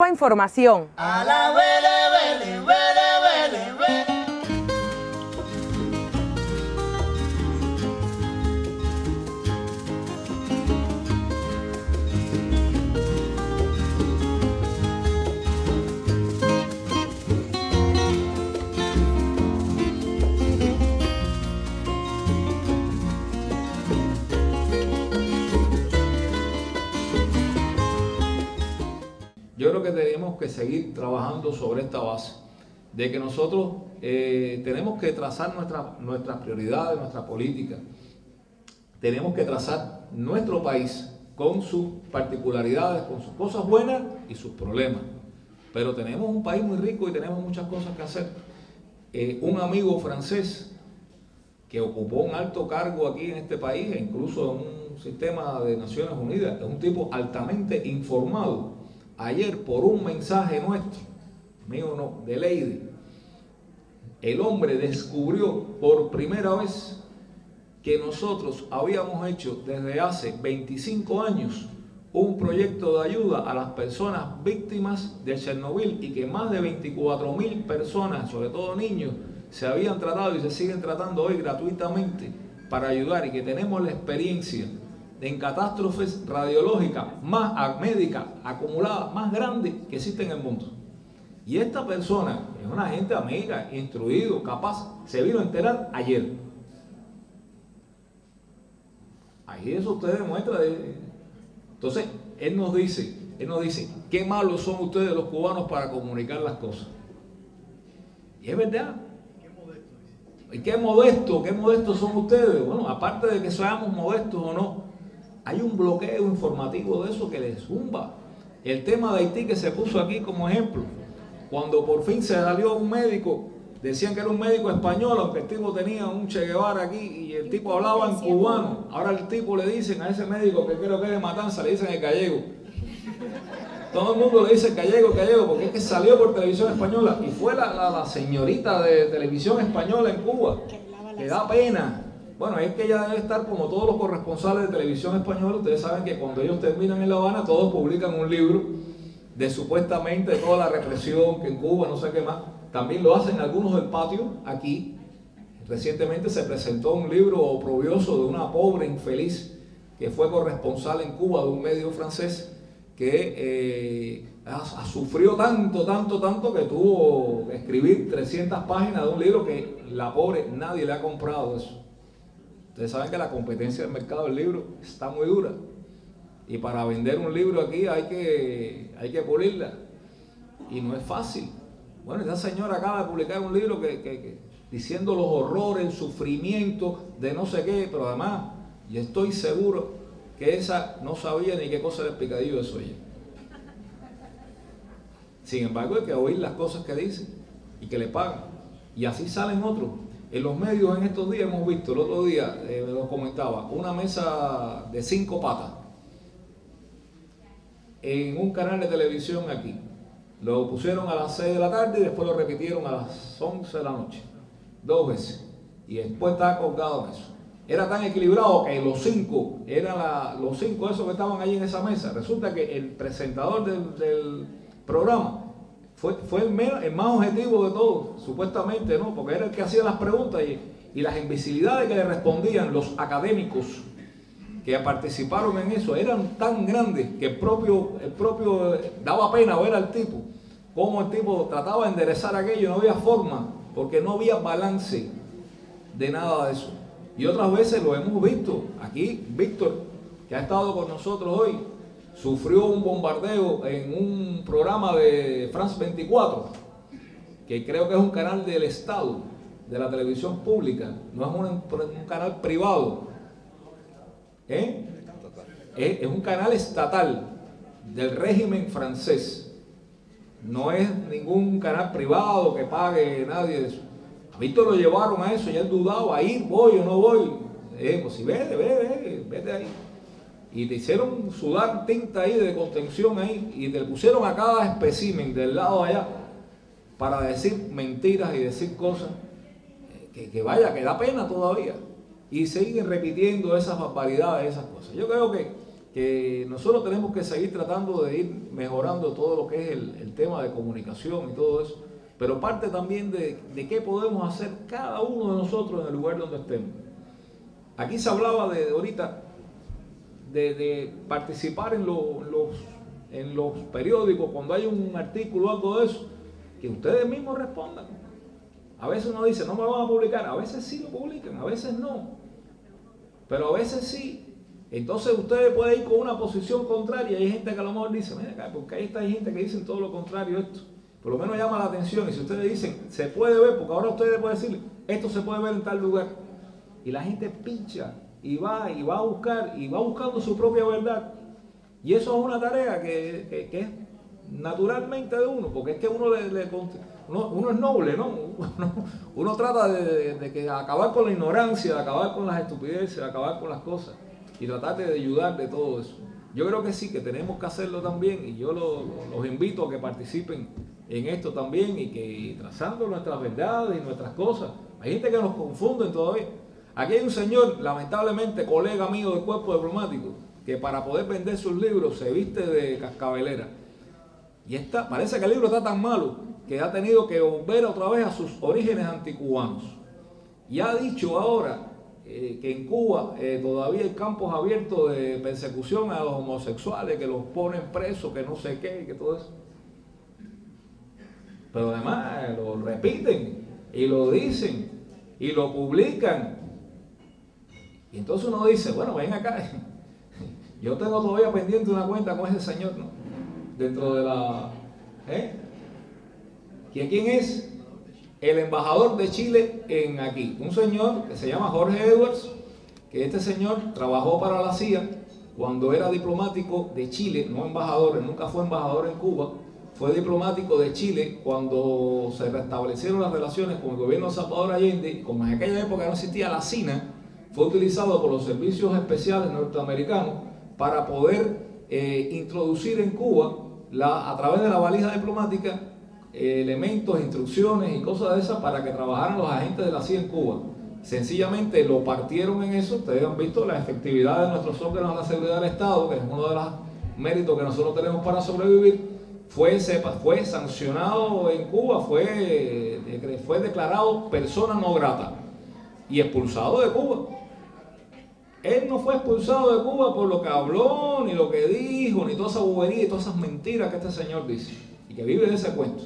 nueva información. A la vele, vele, vele, vele, vele. Yo creo que tenemos que seguir trabajando sobre esta base, de que nosotros tenemos que trazar nuestras prioridades, nuestra política. Tenemos que trazar nuestro país con sus particularidades, con sus cosas buenas y sus problemas. Pero tenemos un país muy rico y tenemos muchas cosas que hacer. Un amigo francés que ocupó un alto cargo aquí en este país, e incluso en un sistema de Naciones Unidas, es un tipo altamente informado. Ayer, por un mensaje nuestro, mío no, de Lady, el hombre descubrió por primera vez que nosotros habíamos hecho desde hace 25 años un proyecto de ayuda a las personas víctimas de Chernobyl y que más de 24.000 personas, sobre todo niños, se habían tratado y se siguen tratando hoy gratuitamente para ayudar, y que tenemos la experiencia en catástrofes radiológicas médicas acumuladas más grandes que existen en el mundo. Y esta persona es una gente amiga, instruido, capaz, se vino a enterar ayer. Ahí eso usted demuestra. Entonces, él nos dice, qué malos son ustedes los cubanos para comunicar las cosas. Y es verdad. Y qué modestos son ustedes. Bueno, aparte de que seamos modestos o no, hay un bloqueo informativo de eso que les zumba. El tema de Haití que se puso aquí como ejemplo, cuando por fin se salió un médico, decían que era un médico español, aunque el tipo tenía un Che Guevara aquí y el tipo hablaba en cubano. Ahora el tipo le dicen a ese médico, que creo que es de Matanza, le dicen el gallego. Todo el mundo le dice gallego, porque es que salió por televisión española y fue la señorita de televisión española en Cuba, que da pena. Bueno, es que ella debe estar como todos los corresponsales de televisión española. Ustedes saben que cuando ellos terminan en La Habana, todos publican un libro de supuestamente toda la represión que en Cuba, no sé qué más. También lo hacen algunos del patio aquí. Recientemente se presentó un libro oprobioso de una pobre infeliz que fue corresponsal en Cuba de un medio francés que sufrió tanto que tuvo que escribir 300 páginas de un libro que la pobre nadie le ha comprado eso. Ustedes saben que la competencia del mercado del libro está muy dura. Y para vender un libro aquí hay que pulirla. Y no es fácil. Bueno, esta señora acaba de publicar un libro diciendo los horrores, el sufrimiento de no sé qué, pero además yo estoy seguro que esa no sabía ni qué cosa era el picadillo de soya. Sin embargo, hay que oír las cosas que dicen y que le pagan. Y así salen otros. En los medios en estos días hemos visto, el otro día me lo comentaba, una mesa de 5 patas en un canal de televisión aquí. Lo pusieron a las 6 de la tarde y después lo repitieron a las 11 de la noche. 2 veces. Y después estaba colgado en eso. Era tan equilibrado que los 5 esos que estaban ahí en esa mesa. Resulta que el presentador del programa fue el más objetivo de todos, supuestamente, ¿no? Porque era el que hacía las preguntas y las imbecilidades que le respondían los académicos que participaron en eso eran tan grandes que el propio daba pena ver al tipo, cómo el tipo trataba de enderezar aquello, no había forma, porque no había balance de nada de eso. Y otras veces lo hemos visto. Aquí Víctor, que ha estado con nosotros hoy, sufrió un bombardeo en un programa de France 24, que creo que es un canal del Estado, de la televisión pública, no es un canal privado. Es un canal estatal del régimen francés. No es ningún canal privado que pague nadie de eso. A Víctor lo llevaron a eso y él dudaba, ir, voy o no voy. Pues si vete ahí. Y te hicieron sudar tinta ahí de contención ahí y te pusieron a cada espécimen del lado allá para decir mentiras y decir cosas que da pena todavía. Y siguen repitiendo esas barbaridades, esas cosas. Yo creo que que nosotros tenemos que seguir tratando de ir mejorando todo lo que es el tema de comunicación y todo eso, pero parte también de qué podemos hacer cada uno de nosotros en el lugar donde estemos. Aquí se hablaba ahorita de participar en los periódicos, cuando hay un artículo o algo de eso, que ustedes mismos respondan. A veces uno dice, no me van a publicar, a veces sí lo publican, a veces no, pero a veces sí. Entonces ustedes pueden ir con una posición contraria, y hay gente que a lo mejor dice, mira acá, porque ahí está, hay gente que dicen todo lo contrario a esto. Por lo menos llama la atención, y si ustedes dicen, se puede ver, porque ahora ustedes pueden decirle, esto se puede ver en tal lugar, y la gente pincha, y va a buscar, y va buscando su propia verdad, y eso es una tarea que es naturalmente de uno, porque es que uno uno es noble, ¿no? Uno trata de acabar con la ignorancia, de acabar con las estupideces, de acabar con las cosas, y tratar de ayudar de todo eso. Yo creo que sí, que tenemos que hacerlo también, y yo los invito a que participen en esto también, y que trazando nuestras verdades y nuestras cosas. Hay gente que nos confunden todavía. Aquí hay un señor, lamentablemente colega mío del cuerpo diplomático, que para poder vender sus libros se viste de cascabelera. Y parece que el libro está tan malo que ha tenido que volver otra vez a sus orígenes anticubanos. Y ha dicho ahora que en Cuba todavía hay campos abiertos de persecución a los homosexuales, que los ponen presos, que no sé qué, que todo eso. Pero además lo repiten y lo dicen y lo publican. Y entonces uno dice, bueno, ven acá, yo tengo todavía pendiente una cuenta con ese señor, ¿no? Dentro de la... ¿Quién es? El embajador de Chile en aquí, un señor que se llama Jorge Edwards, que este señor trabajó para la CIA cuando era diplomático de Chile, no embajador, él nunca fue embajador en Cuba, fue diplomático de Chile cuando se restablecieron las relaciones con el gobierno de Salvador Allende, como en aquella época no existía la CINA, fue utilizado por los servicios especiales norteamericanos para poder introducir en Cuba, a través de la valija diplomática, elementos, instrucciones y cosas de esas para que trabajaran los agentes de la CIA en Cuba. Sencillamente lo partieron en eso. Ustedes han visto la efectividad de nuestros órganos de la seguridad del Estado, que es uno de los méritos que nosotros tenemos para sobrevivir. Fue sancionado en Cuba, fue declarado persona no grata y expulsado de Cuba. Él no fue expulsado de Cuba por lo que habló, ni lo que dijo, ni toda esa bobería y todas esas mentiras que este señor dice y que vive de ese cuento.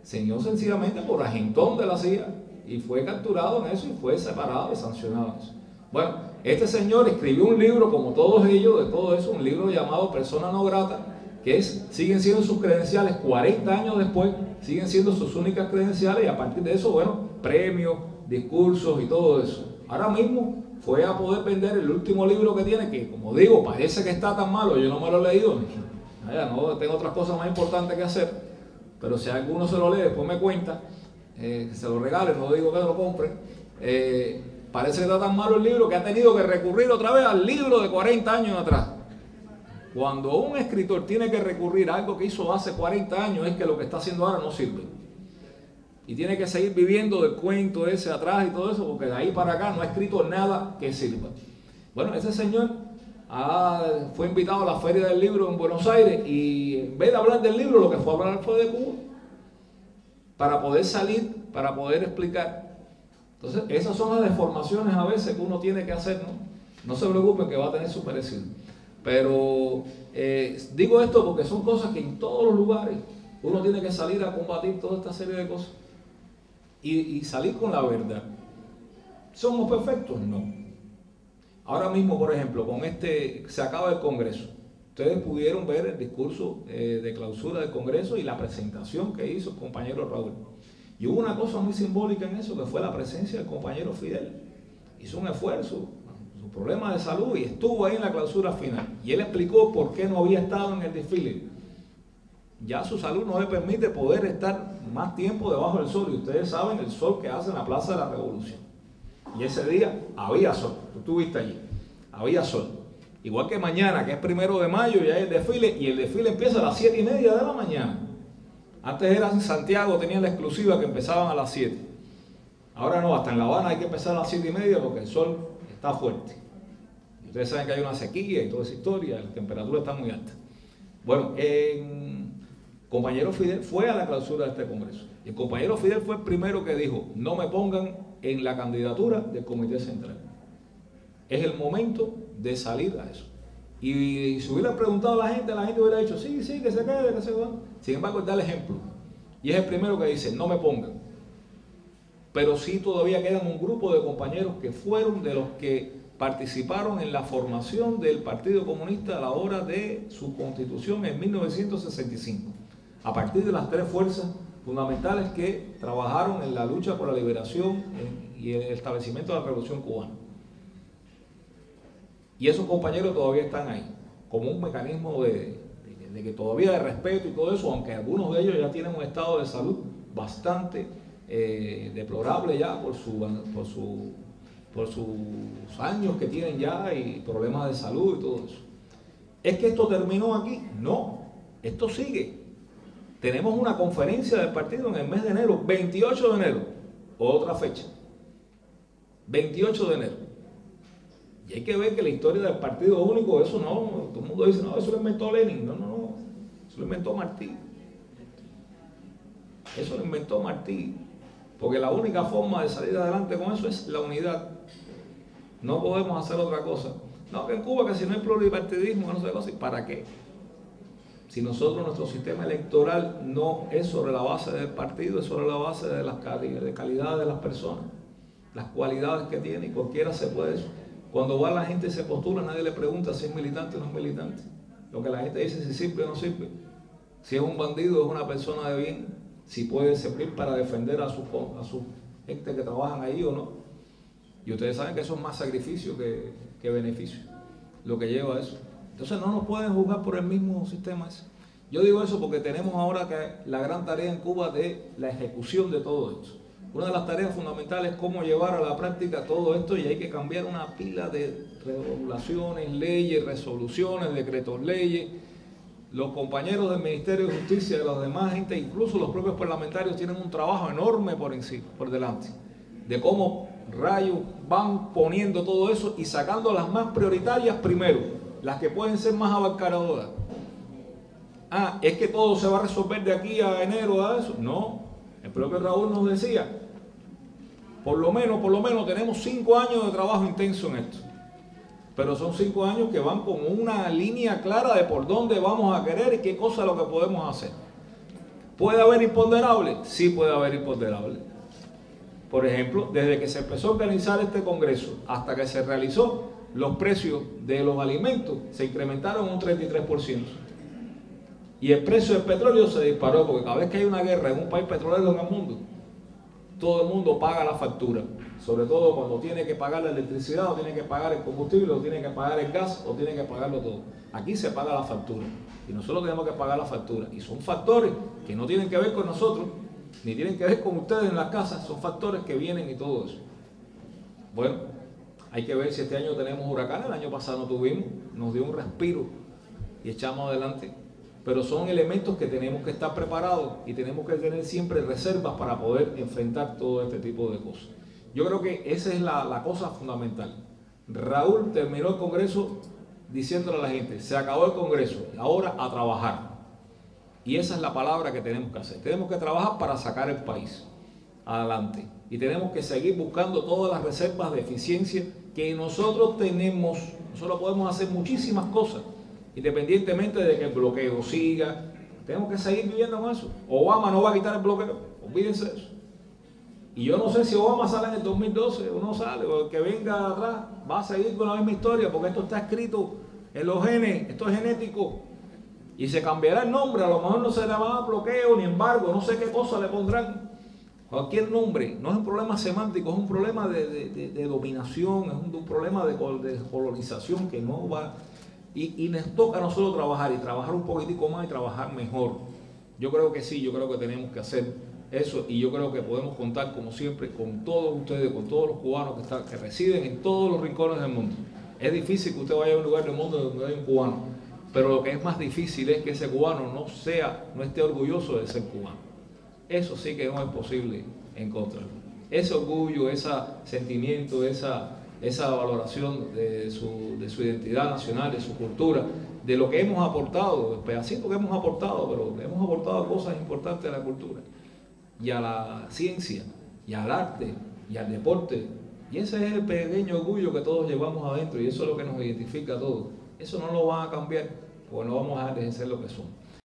Señor, sencillamente por agentón de la CIA, y fue capturado en eso y fue separado y sancionado en eso. Bueno, este señor escribió un libro, como todos ellos, de todo eso, un libro llamado Persona no grata, que siguen siendo sus credenciales 40 años después, siguen siendo sus únicas credenciales, y a partir de eso, bueno, premios, discursos y todo eso. Ahora mismo fue a poder vender el último libro que tiene, que como digo, parece que está tan malo, yo no me lo he leído, no tengo otras cosas más importantes que hacer, pero si alguno se lo lee, después me cuenta, que se lo regale, no digo que lo compre. Parece que está tan malo el libro que ha tenido que recurrir otra vez al libro de 40 años atrás. Cuando un escritor tiene que recurrir a algo que hizo hace 40 años, es que lo que está haciendo ahora no sirve. Y tiene que seguir viviendo del cuento ese atrás y todo eso, porque de ahí para acá no ha escrito nada que sirva. Bueno, ese señor fue invitado a la Feria del Libro en Buenos Aires, y en vez de hablar del libro, lo que fue a hablar fue de Cuba, para poder salir, para poder explicar. Entonces, esas son las deformaciones a veces que uno tiene que hacer, ¿no? No se preocupen, que va a tener su merecido. Pero digo esto porque son cosas que en todos los lugares uno tiene que salir a combatir toda esta serie de cosas y salir con la verdad. ¿Somos perfectos? No. Ahora mismo, por ejemplo, se acaba el Congreso. Ustedes pudieron ver el discurso de clausura del Congreso y la presentación que hizo el compañero Raúl. Y hubo una cosa muy simbólica en eso, que fue la presencia del compañero Fidel. Hizo un esfuerzo, su problema de salud, y estuvo ahí en la clausura final. Y él explicó por qué no había estado en el desfile. Ya su salud no le permite poder estar más tiempo debajo del sol. Y ustedes saben el sol que hace en la Plaza de la Revolución. Y ese día había sol. Tú estuviste allí. Había sol. Igual que mañana, que es 1 de mayo, ya hay el desfile. Y el desfile empieza a las 7:30 de la mañana. Antes era en Santiago, tenían la exclusiva que empezaban a las 7. Ahora no, hasta en La Habana hay que empezar a las 7:30 porque el sol está fuerte. Ustedes saben que hay una sequía y toda esa historia, la temperatura está muy alta. Bueno, compañero Fidel fue a la clausura de este congreso. Y el compañero Fidel fue el primero que dijo, no me pongan en la candidatura del Comité Central. Es el momento de salir a eso. Y si hubiera preguntado a la gente hubiera dicho, sí, sí, que se quede, que se va. Sin embargo, él da el ejemplo. Y es el primero que dice, no me pongan. Pero sí todavía quedan un grupo de compañeros que fueron de los que participaron en la formación del Partido Comunista a la hora de su constitución en 1965, a partir de las tres fuerzas fundamentales que trabajaron en la lucha por la liberación y el establecimiento de la Revolución Cubana. Y esos compañeros todavía están ahí, como un mecanismo de que todavía de respeto y todo eso, aunque algunos de ellos ya tienen un estado de salud bastante deplorable ya por sus años que tienen ya y problemas de salud y todo eso. ¿Es que esto terminó aquí? No, esto sigue. Tenemos una conferencia del partido en el mes de enero, 28 de enero, otra fecha, 28 de enero. Y hay que ver que la historia del partido único, eso no, todo el mundo dice, no, eso lo inventó Lenin. No, eso lo inventó Martí. Eso lo inventó Martí. Porque la única forma de salir adelante con eso es la unidad. No podemos hacer otra cosa. No, que en Cuba, que si no hay pluripartidismo, que no sé cosa, ¿para qué? Si nosotros, nuestro sistema electoral no es sobre la base del partido, es sobre la base de las calidades de las personas, las cualidades que tiene, y cualquiera se puede eso. Cuando va la gente y se postula, nadie le pregunta si es militante o no es militante. Lo que la gente dice es si sirve o no sirve. Si es un bandido o es una persona de bien, si puede servir para defender a su gente que trabajan ahí o no. Y ustedes saben que eso es más sacrificio que beneficio, lo que lleva a eso. Entonces no nos pueden juzgar por el mismo sistema ese. Yo digo eso porque tenemos ahora que la gran tarea en Cuba de la ejecución de todo esto. Una de las tareas fundamentales es cómo llevar a la práctica todo esto, y hay que cambiar una pila de regulaciones, leyes, resoluciones, decretos, leyes. Los compañeros del Ministerio de Justicia y los demás gente, incluso los propios parlamentarios, tienen un trabajo enorme por delante, de cómo rayos van poniendo todo eso y sacando las más prioritarias primero, las que pueden ser más abarcadoras. Es que todo se va a resolver de aquí a enero a eso. No, el propio Raúl nos decía, por lo menos tenemos 5 años de trabajo intenso en esto. Pero son 5 años que van con una línea clara de por dónde vamos a querer y qué cosa es lo que podemos hacer. ¿Puede haber imponderables? Sí puede haber imponderables. Por ejemplo, desde que se empezó a organizar este congreso hasta que se realizó, los precios de los alimentos se incrementaron un 33%. Y el precio del petróleo se disparó, porque cada vez que hay una guerra en un país petrolero en el mundo, todo el mundo paga la factura. Sobre todo cuando tiene que pagar la electricidad, o tiene que pagar el combustible, o tiene que pagar el gas, o tiene que pagarlo todo. Aquí se paga la factura. Y nosotros tenemos que pagar la factura. Y son factores que no tienen que ver con nosotros, ni tienen que ver con ustedes en las casas. Son factores que vienen y todo eso. Bueno, hay que ver si este año tenemos huracanes. El año pasado no tuvimos. Nos dio un respiro y echamos adelante. Pero son elementos que tenemos que estar preparados y tenemos que tener siempre reservas para poder enfrentar todo este tipo de cosas. Yo creo que esa es la cosa fundamental. Raúl terminó el congreso diciéndole a la gente, se acabó el congreso, ahora a trabajar. Y esa es la palabra que tenemos que hacer. Tenemos que trabajar para sacar el país adelante. Y tenemos que seguir buscando todas las reservas de eficiencia que nosotros tenemos. Nosotros podemos hacer muchísimas cosas, independientemente de que el bloqueo siga. Tenemos que seguir viviendo con eso. Obama no va a quitar el bloqueo, olvídense de eso. Y yo no sé si Obama sale en el 2012 o no sale, o el que venga atrás va a seguir con la misma historia, porque esto está escrito en los genes, esto es genético. Y se cambiará el nombre, a lo mejor no se llamará bloqueo ni embargo, no sé qué cosa le pondrán. Cualquier nombre, no es un problema semántico, es un problema de dominación, es un problema de colonización que no va. Y nos toca a nosotros trabajar, y trabajar un poquitico más y trabajar mejor. Yo creo que sí, yo creo que tenemos que hacer eso, y yo creo que podemos contar, como siempre, con todos ustedes, con todos los cubanos que residen en todos los rincones del mundo. Es difícil que usted vaya a un lugar del mundo donde hay un cubano, pero lo que es más difícil es que ese cubano no esté orgulloso de ser cubano. Eso sí que no es posible encontrarlo. Ese orgullo, ese sentimiento, esa esa valoración de su identidad nacional, de su cultura, de lo que hemos aportado, el pedacito que hemos aportado, pero hemos aportado cosas importantes a la cultura y a la ciencia y al arte y al deporte. Y ese es el pequeño orgullo que todos llevamos adentro, y eso es lo que nos identifica a todos. Eso no lo van a cambiar, porque no vamos a dejar de ser lo que somos.